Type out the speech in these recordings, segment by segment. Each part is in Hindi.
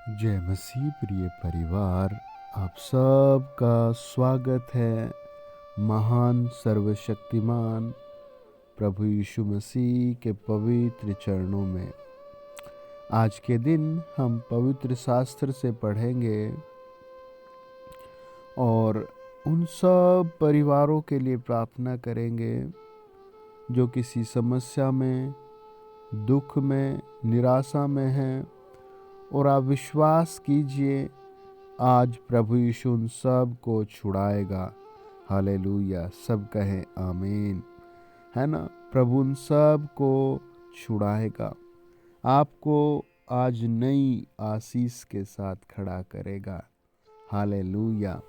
जय मसीह प्रिय परिवार, आप सबका स्वागत है महान सर्वशक्तिमान प्रभु यीशु मसीह के पवित्र चरणों में। आज के दिन हम पवित्र शास्त्र से पढ़ेंगे और उन सब परिवारों के लिए प्रार्थना करेंगे जो किसी समस्या में, दुख में, निराशा में हैं। और आप विश्वास कीजिए, आज प्रभु यीशु उन सब को छुड़ाएगा। हालेलुया, सब कहें आमीन। है ना, प्रभु उन सब को छुड़ाएगा, आपको आज नई आशीष के साथ खड़ा करेगा। हालेलुया।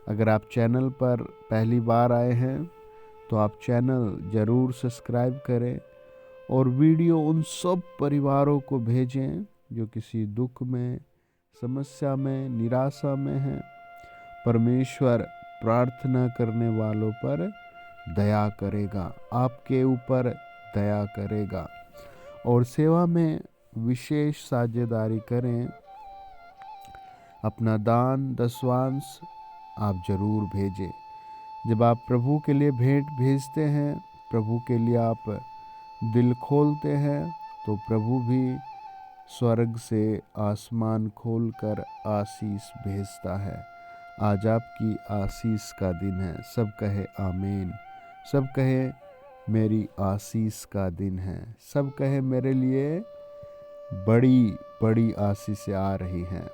अगर आप चैनल पर पहली बार आए हैं तो आप चैनल ज़रूर सब्सक्राइब करें और वीडियो उन सब परिवारों को भेजें जो किसी दुख में, समस्या में, निराशा में हैं। परमेश्वर प्रार्थना करने वालों पर दया करेगा, आपके ऊपर दया करेगा। और सेवा में विशेष साझेदारी करें। अपना दान दशवांश आप जरूर भेजें। जब आप प्रभु के लिए भेंट भेजते हैं, प्रभु के लिए आप दिल खोलते हैं, तो प्रभु भी स्वर्ग से आसमान खोलकर आशीष भेजता है। आज आपकी आशीष का दिन है। सब कहे आमीन। सब कहे मेरी आशीष का दिन है। सब कहे मेरे लिए बड़ी बड़ी आशीषें आ रही हैं।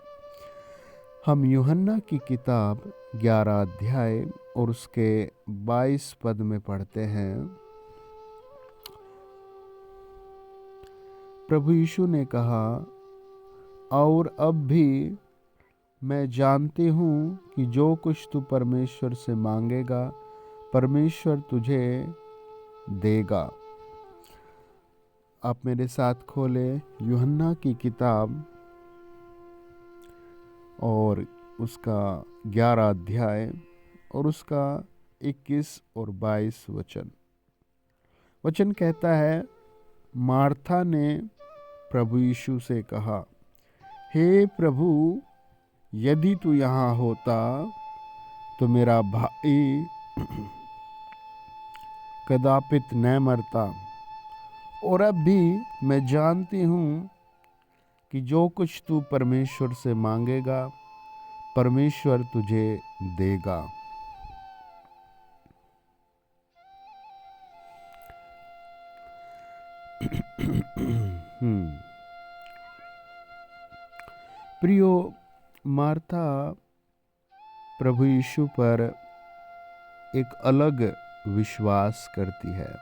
हम यूहन्ना की किताब 11 अध्याय और उसके 22 पद में पढ़ते हैं। प्रभु यीशु ने कहा, और अब भी मैं जानती हूँ कि जो कुछ तू परमेश्वर से मांगेगा, परमेश्वर तुझे देगा। आप मेरे साथ खोले यूहन्ना की किताब और उसका 11 अध्याय और उसका 21 और 22 वचन कहता है, मार्था ने प्रभु यीशु से कहा, हे प्रभु, यदि तू यहाँ होता तो मेरा भाई कदापित न मरता। और अब भी मैं जानती हूँ कि जो कुछ तू परमेश्वर से मांगेगा, परमेश्वर तुझे देगा। प्रियो, मार्था प्रभु यीशु पर एक अलग विश्वास करती है।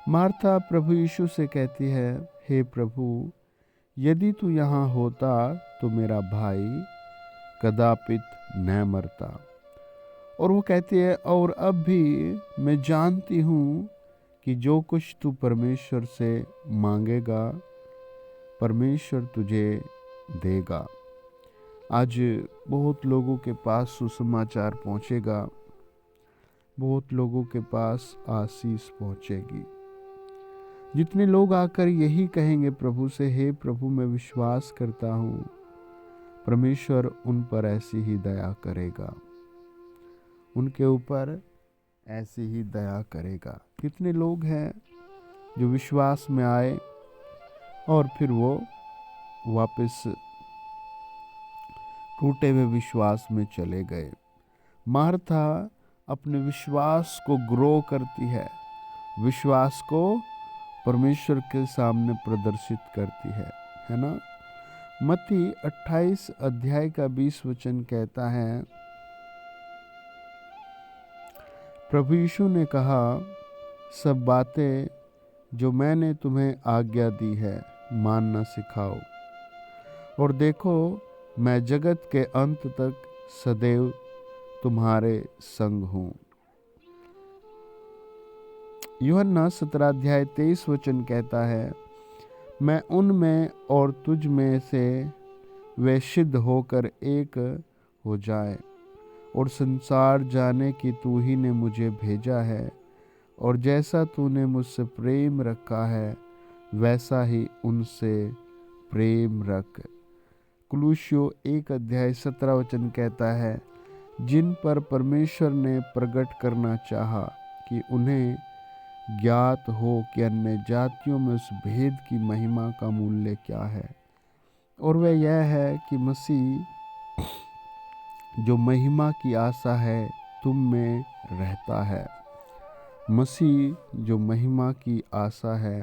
मार्था प्रभु यीशु से कहती है, हे प्रभु, यदि तू यहाँ होता तो मेरा भाई कदापित न मरता। और वो कहती है, और अब भी मैं जानती हूँ कि जो कुछ तू परमेश्वर से मांगेगा, परमेश्वर तुझे देगा। आज बहुत लोगों के पास सुसमाचार पहुँचेगा, बहुत लोगों के पास आशीष पहुँचेगी। जितने लोग आकर यही कहेंगे प्रभु से, हे प्रभु, मैं विश्वास करता हूँ, परमेश्वर उन पर ऐसी ही दया करेगा, उनके ऊपर ऐसी ही दया करेगा। कितने लोग हैं जो विश्वास में आए और फिर वो वापस टूटे हुए विश्वास में चले गए। मार्था अपने विश्वास को ग्रो करती है, विश्वास को परमेश्वर के सामने प्रदर्शित करती है ना। मत्ती 28 अध्याय का 20 वचन कहता है, प्रभु यीशु ने कहा, सब बातें जो मैंने तुम्हें आज्ञा दी है मानना सिखाओ, और देखो मैं जगत के अंत तक सदैव तुम्हारे संग हूँ। यूहन्ना 17 अध्याय 23 वचन कहता है, मैं उनमें और तुझ में से वे सिद्ध होकर एक हो जाए, और संसार जाने कि तू ही ने मुझे भेजा है, और जैसा तूने मुझसे प्रेम रखा है वैसा ही उनसे प्रेम रख। कुलुस्सियों 1:17 कहता है, जिन पर परमेश्वर ने प्रकट करना चाहा कि उन्हें ज्ञात हो कि अन्य जातियों में उस भेद की महिमा का मूल्य क्या है, और वह यह है कि मसीह जो महिमा की आशा है तुम में रहता है। मसीह जो महिमा की आशा है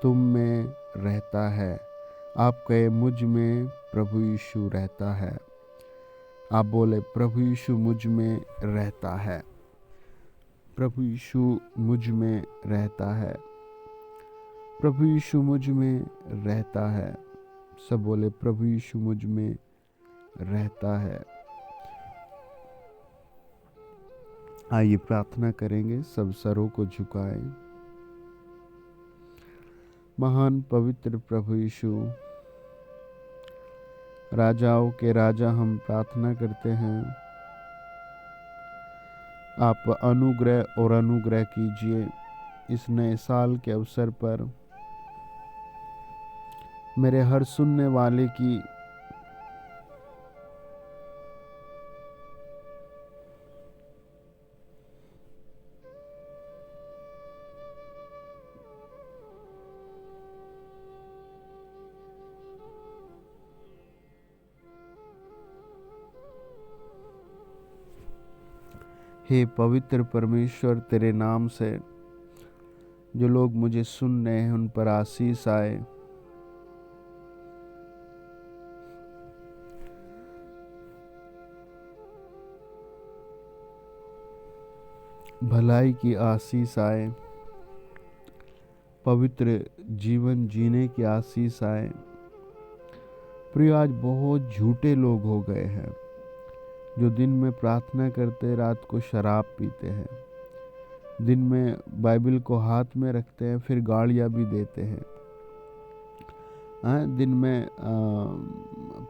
तुम में रहता है। आप कहे, मुझ में प्रभु यीशु रहता है। आप बोले, प्रभु यीशु मुझ में रहता है। प्रभु यीशु मुझ में रहता है। प्रभु यीशु मुझ में रहता है। सब बोले, प्रभु यीशु मुझ में रहता है। आइए प्रार्थना करेंगे, सब सरों को झुकाएं। महान पवित्र प्रभु यीशु, राजाओं के राजा, हम प्रार्थना करते हैं, आप अनुग्रह और अनुग्रह कीजिए इस नए साल के अवसर पर। मेरे हर सुनने वाले की हे पवित्र परमेश्वर, तेरे नाम से जो लोग मुझे सुन रहे हैं उन पर आशीष आए। भलाई की आशीष आए, पवित्र जीवन जीने की आशीष आए। प्रिय, आज बहुत झूठे लोग हो गए हैं जो दिन में प्रार्थना करते रात को शराब पीते हैं, दिन में बाइबल को हाथ में रखते हैं फिर गालियाँ भी देते हैं। दिन में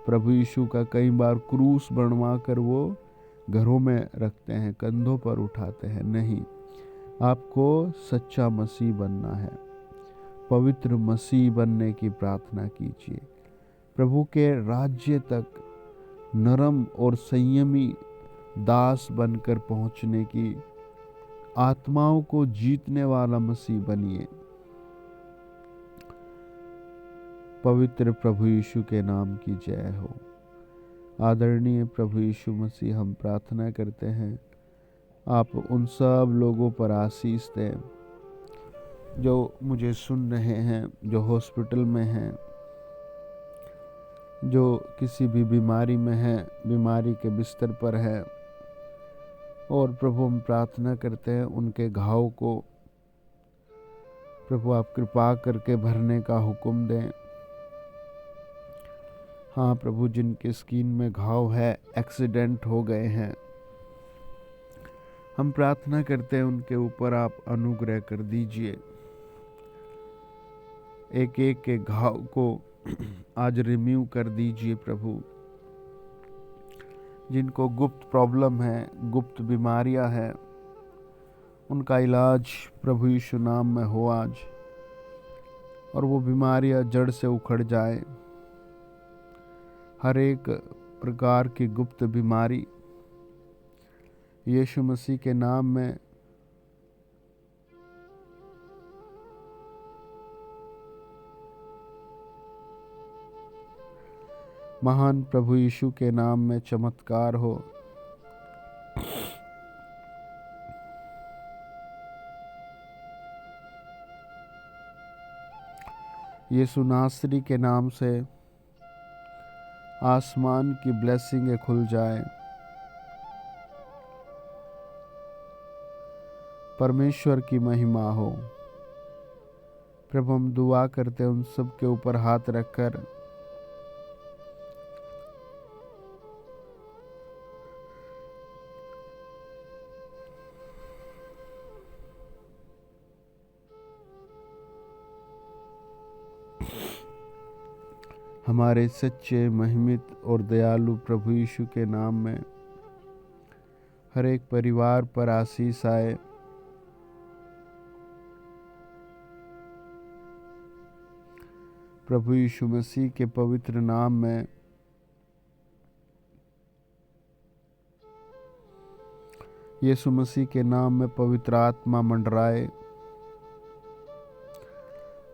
प्रभु यीशु का कई बार क्रूस बनवा कर वो घरों में रखते हैं, कंधों पर उठाते हैं। नहीं, आपको सच्चा मसीह बनना है। पवित्र मसीह बनने की प्रार्थना कीजिए। प्रभु के राज्य तक नरम और संयमी दास बनकर पहुंचने की, आत्माओं को जीतने वाला मसीह बनिए। पवित्र प्रभु यीशु के नाम की जय हो। आदरणीय प्रभु यीशु मसीह, हम प्रार्थना करते हैं, आप उन सब लोगों पर आशीष दें जो मुझे सुन रहे हैं, जो हॉस्पिटल में हैं, जो किसी भी बीमारी में है, बीमारी के बिस्तर पर है। और प्रभु, हम प्रार्थना करते हैं उनके घाव को प्रभु आप कृपा करके भरने का हुक्म दें। हाँ प्रभु, जिनके स्किन में घाव है, एक्सीडेंट हो गए हैं, हम प्रार्थना करते हैं उनके ऊपर आप अनुग्रह कर दीजिए। एक एक के घाव को आज रिम्यू कर दीजिए प्रभु। जिनको गुप्त प्रॉब्लम है, गुप्त बीमारियां हैं, उनका इलाज प्रभु यीशु नाम में हो आज, और वो बीमारियां जड़ से उखड़ जाए। हर एक प्रकार की गुप्त बीमारी यीशु मसीह के नाम में महान प्रभु यीशु के नाम में चमत्कार हो। यीशु नासरी के नाम से आसमान की ब्लेसिंग खुल जाए। परमेश्वर की महिमा हो। प्रभु, हम दुआ करते हैं उन सब के ऊपर हाथ रखकर, हमारे सच्चे, महिमित और दयालु प्रभु यीशु के नाम में हर एक परिवार पर आशीष आए। प्रभु यीशु मसीह के पवित्र नाम में यीशु मसीह के नाम में पवित्र आत्मा मंडराए।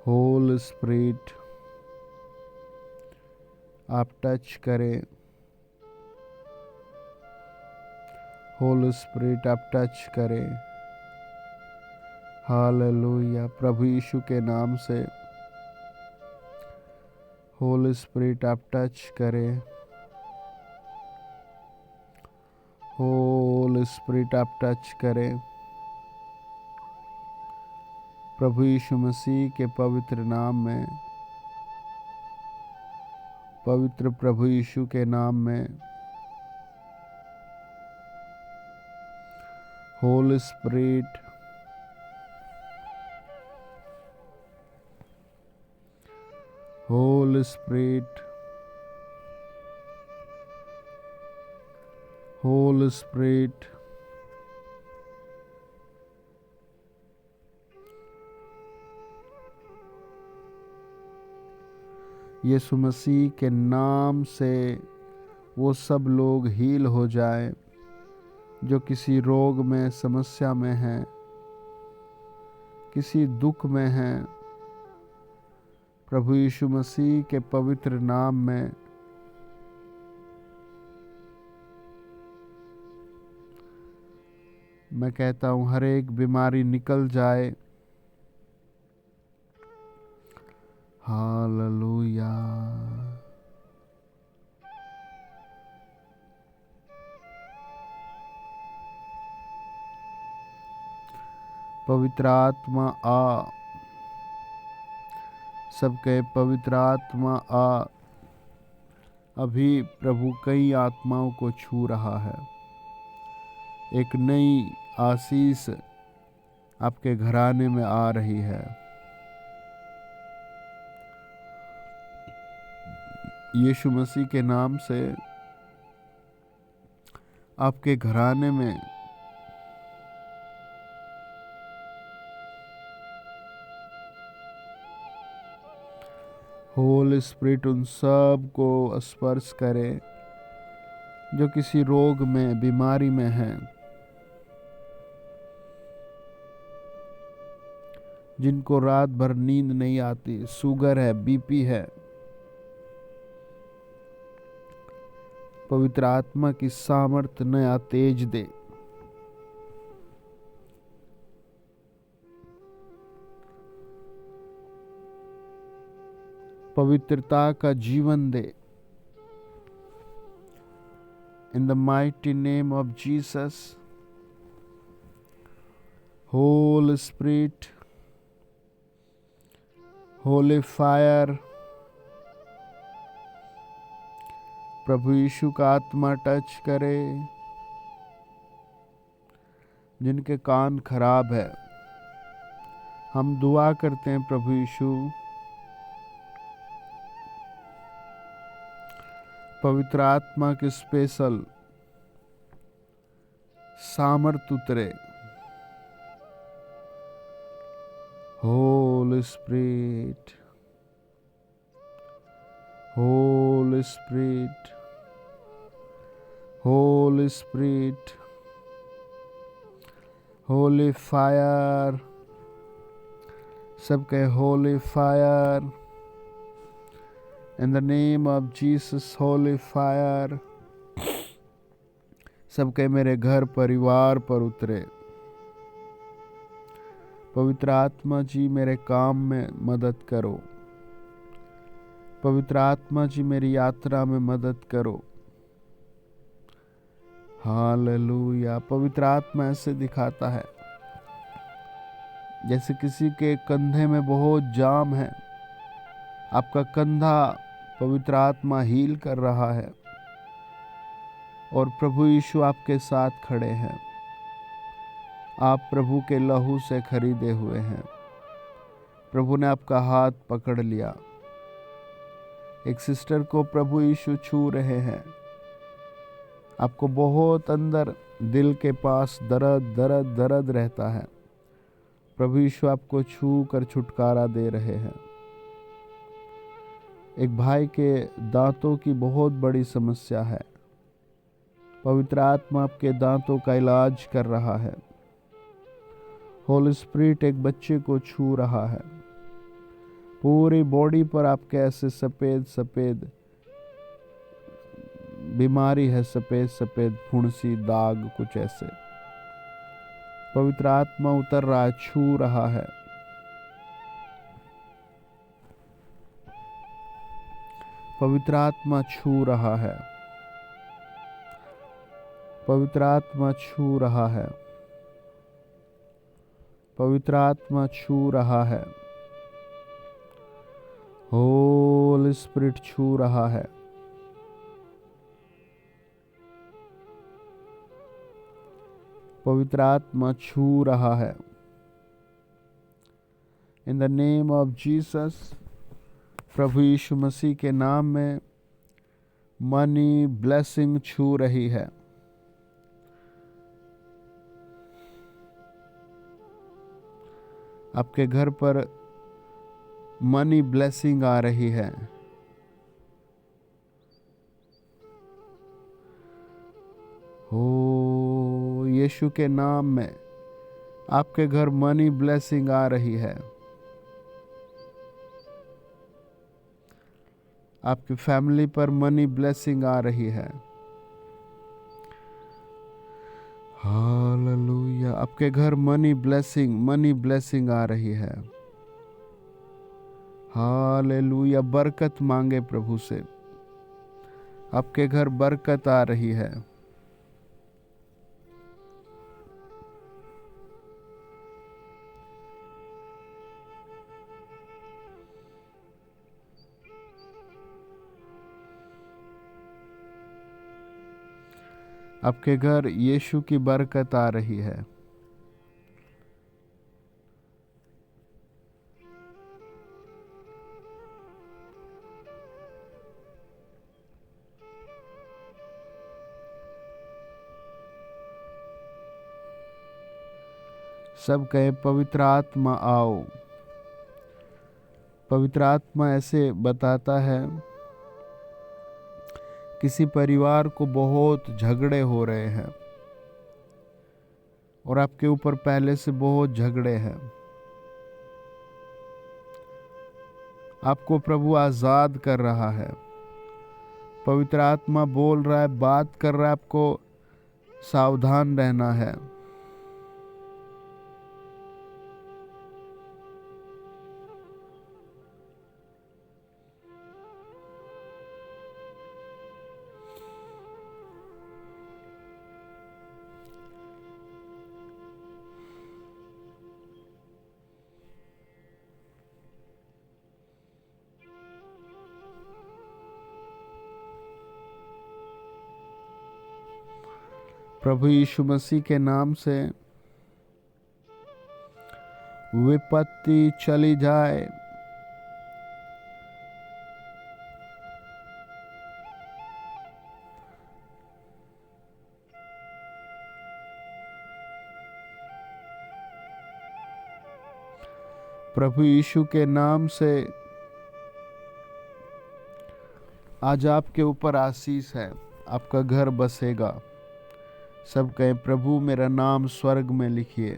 होल स्पिरिट आप टच करें। होल स्पिरिट आप टच करें। हालेलुया। प्रभु यीशु के नाम से होल स्पिरिट आप टच करें। होल स्पिरिट आप टच करें। प्रभु यीशु मसीह के पवित्र नाम में, पवित्र प्रभु यीशु के नाम में holy spirit holy spirit holy spirit Yeshu Masih के नाम से वो सब लोग हील हो जाएं जो किसी रोग में, समस्या में हैं, किसी दुख में हैं। प्रभु यीशु मसीह के पवित्र नाम में मैं कहता हूँ हर एक बीमारी निकल जाए। हालेलुया। पवित्र आत्मा आ। सबके पवित्र आत्मा आ। अभी प्रभु कई आत्माओं को छू रहा है। एक नई आशीष आपके घराने में आ रही है। यीशु मसीह के नाम से आपके घराने में होल स्पिरिट उन सब को स्पर्श करे जो किसी रोग में, बीमारी में हैं, जिनको रात भर नींद नहीं आती, शुगर है, बीपी है। पवित्र आत्मा की सामर्थ नया तेज दे। पवित्रता का जीवन दे। In the mighty name of Jesus, Holy Spirit, Holy Fire, प्रभु यीशु का आत्मा टच करे। जिनके कान खराब है, हम दुआ करते हैं प्रभु यीशु, पवित्र आत्मा के स्पेशल सामर्थ उतरे। Holy spirit, holy spirit, holy spirit, holy fire, सबके holy fire. In the name of Jesus, holy fire, सबके मेरे घर परिवार पर उतरे। पवित्र आत्मा जी मेरे काम में मदद करो। पवित्र आत्मा जी मेरी यात्रा में मदद करो। हालेलुया। पवित्र आत्मा ऐसे दिखाता है जैसे किसी के कंधे में बहुत जाम है, आपका कंधा पवित्र आत्मा हील कर रहा है और प्रभु यीशु आपके साथ खड़े हैं। आप प्रभु के लहू से खरीदे हुए हैं। प्रभु ने आपका हाथ पकड़ लिया। एक सिस्टर को प्रभु यीशु छू रहे हैं। आपको बहुत अंदर दिल के पास दर्द दर्द दर्द रहता है। प्रभु यीशु आपको छू कर छुटकारा दे रहे हैं। एक भाई के दांतों की बहुत बड़ी समस्या है। पवित्र आत्मा आपके दांतों का इलाज कर रहा है। होली स्पिरिट एक बच्चे को छू रहा है। पूरी बॉडी पर आपके ऐसे सफेद सफेद बीमारी है, सफेद सफेद फुंसी दाग कुछ ऐसे। पवित्र आत्मा उतर रहा है, छू रहा है। पवित्र आत्मा छू रहा है। पवित्र आत्मा छू रहा है। पवित्र आत्मा छू रहा है। होली स्पिरिट छू रहा है। पवित्र आत्मा छू रहा है। In the name of Jesus, प्रभु यीशु मसीह के नाम में मनी ब्लेसिंग छू रही है। आपके घर पर मनी ब्लेसिंग आ रही है। हो यीशु के नाम में आपके घर मनी ब्लेसिंग आ रही है। आपकी फैमिली पर मनी ब्लेसिंग आ रही है। हालेलुया। आपके घर मनी ब्लेसिंग आ रही है। हालेलुया। बरकत मांगे प्रभु से। आपके घर बरकत आ रही है। आपके घर यीशु की बरकत आ रही है। सब कहे पवित्र आत्मा आओ। पवित्र आत्मा ऐसे बताता है, किसी परिवार को बहुत झगड़े हो रहे हैं और आपके ऊपर पहले से बहुत झगड़े हैं। आपको प्रभु आजाद कर रहा है। पवित्र आत्मा बोल रहा है, बात कर रहा है, आपको सावधान रहना है। प्रभु यीशु मसीह के नाम से विपत्ति चली जाए। प्रभु यीशु के नाम से आज आपके ऊपर आशीष है। आपका घर बसेगा। सब कहें, प्रभु मेरा नाम स्वर्ग में लिखिए।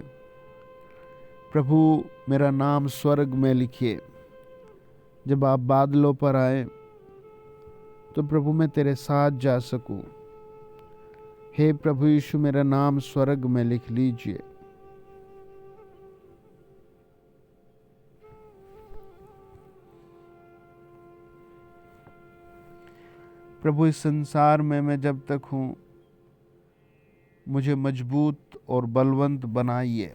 प्रभु मेरा नाम स्वर्ग में लिखिए। जब आप बादलों पर आए तो प्रभु मैं तेरे साथ जा सकूं। हे प्रभु यीशु, मेरा नाम स्वर्ग में लिख लीजिए। प्रभु इस संसार में मैं जब तक हूं, मुझे मजबूत और बलवंत बनाइए।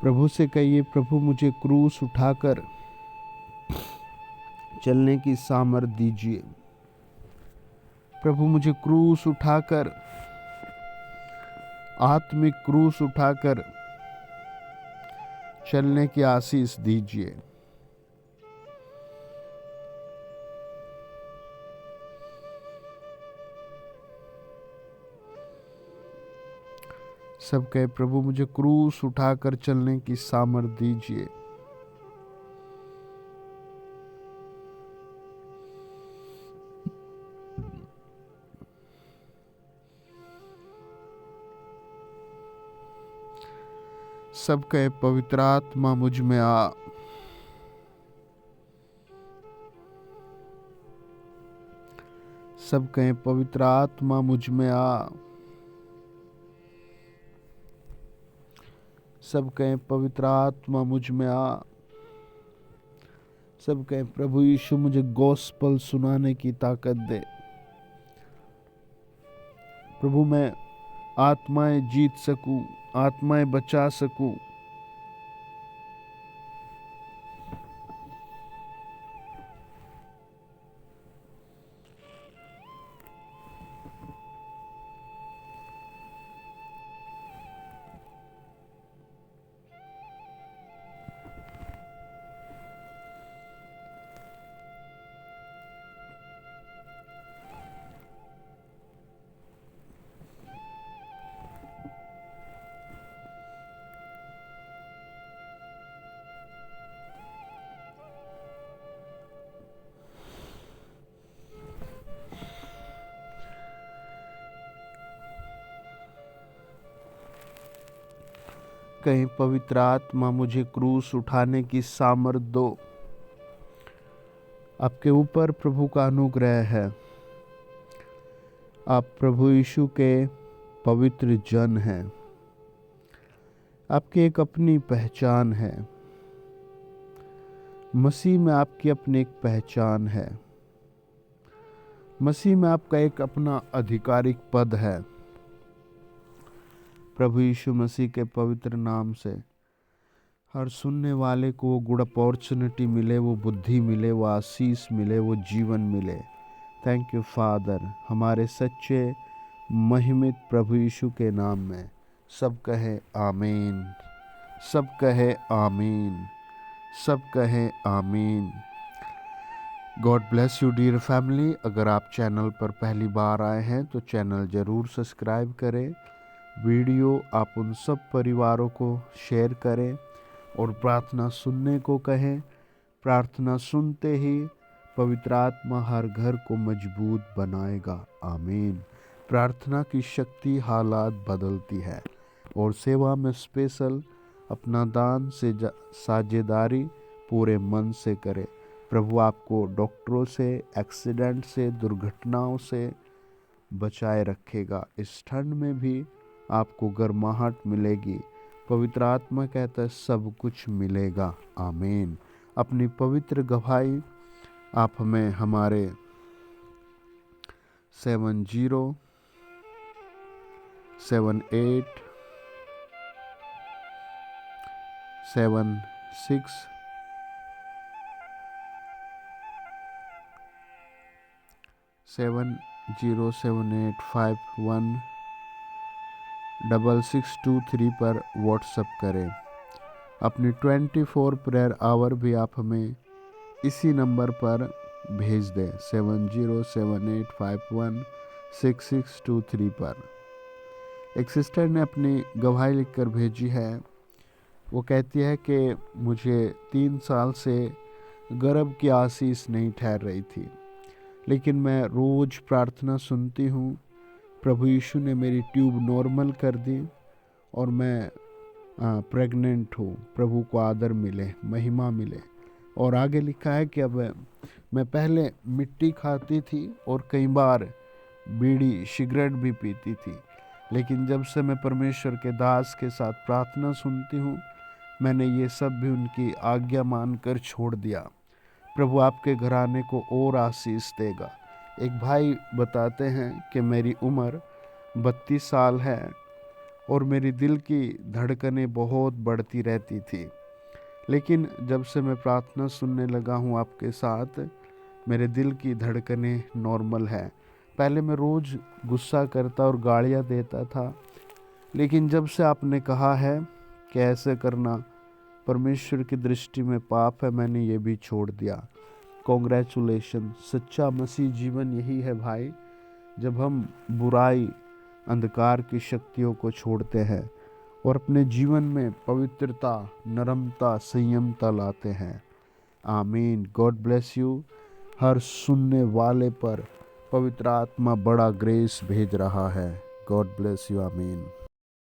प्रभु से कहिए, प्रभु मुझे क्रूस उठाकर चलने की सामर्थ्य दीजिए। प्रभु मुझे क्रूस उठाकर, आत्मिक क्रूस उठाकर चलने की आशीष दीजिए। सब कहे, प्रभु मुझे क्रूस उठाकर चलने की सामर्थ्य दीजिए। सब कहे, पवित्र आत्मा मुझ में आ। सब कहे, पवित्र आत्मा मुझ में आ। सब कहें, पवित्र आत्मा मुझ में आ। सब कहें, प्रभु यीशु मुझे गॉस्पल सुनाने की ताकत दे। प्रभु मैं आत्माएं जीत सकूं, आत्माएं बचा सकूं। कहीं पवित्र आत्मा मुझे क्रूस उठाने की सामर्थ दो। आपके ऊपर प्रभु का अनुग्रह है। आप प्रभु यीशु के पवित्र जन हैं। आपकी एक अपनी पहचान है। मसीह में आपकी अपनी एक पहचान है। मसीह में आपका एक अपना आधिकारिक पद है। प्रभु यीशु मसीह के पवित्र नाम से हर सुनने वाले को वो गुड अपॉर्चुनिटी मिले, वो बुद्धि मिले, वो आशीष मिले, वो जीवन मिले। थैंक यू फादर, हमारे सच्चे महिमित प्रभु यीशु के नाम में। सब कहे आमीन। सब कहे आमीन। सब कहे आमीन। God bless you dear family. अगर आप चैनल पर पहली बार आए हैं तो चैनल ज़रूर सब्सक्राइब करें। वीडियो आप उन सब परिवारों को शेयर करें और प्रार्थना सुनने को कहें। प्रार्थना सुनते ही पवित्र आत्मा हर घर को मजबूत बनाएगा। आमीन। प्रार्थना की शक्ति हालात बदलती है। और सेवा में स्पेशल अपना दान से साझेदारी पूरे मन से करें। प्रभु आपको डॉक्टरों से, एक्सीडेंट से, दुर्घटनाओं से बचाए रखेगा। इस ठंड में भी आपको गर्माहट मिलेगी। पवित्र आत्मा कहता है सब कुछ मिलेगा। आमीन। अपनी पवित्र गवाही आप हमें हमारे 7078 76 707851 6623 पर व्हाट्सएप करें। अपनी 24 प्रेयर आवर भी आप हमें इसी नंबर पर भेज दें 707851 6623 पर। एक सिस्टर ने अपनी गवाही लिखकर भेजी है। वो कहती है कि मुझे 3 साल से गर्भ की आशीष नहीं ठहर रही थी, लेकिन मैं रोज़ प्रार्थना सुनती हूँ। प्रभु यीशु ने मेरी ट्यूब नॉर्मल कर दी और मैं प्रेग्नेंट हूँ। प्रभु को आदर मिले, महिमा मिले। और आगे लिखा है कि अब मैं पहले मिट्टी खाती थी और कई बार बीड़ी सिगरेट भी पीती थी, लेकिन जब से मैं परमेश्वर के दास के साथ प्रार्थना सुनती हूँ, मैंने ये सब भी उनकी आज्ञा मानकर छोड़ दिया। प्रभु आपके घराने को और आशीष देगा। एक भाई बताते हैं कि मेरी उम्र 32 साल है और मेरी दिल की धड़कनें बहुत बढ़ती रहती थी, लेकिन जब से मैं प्रार्थना सुनने लगा हूँ आपके साथ, मेरे दिल की धड़कनें नॉर्मल है। पहले मैं रोज़ गुस्सा करता और गालियाँ देता था, लेकिन जब से आपने कहा है कि ऐसे करना परमेश्वर की दृष्टि में पाप है, मैंने ये भी छोड़ दिया। कॉन्ग्रेचुलेशन। सच्चा मसीह जीवन यही है भाई, जब हम बुराई, अंधकार की शक्तियों को छोड़ते हैं और अपने जीवन में पवित्रता, नरमता, संयमता लाते हैं। आमीन। God bless you. हर सुनने वाले पर पवित्र आत्मा बड़ा ग्रेस भेज रहा है। God bless you. आमीन।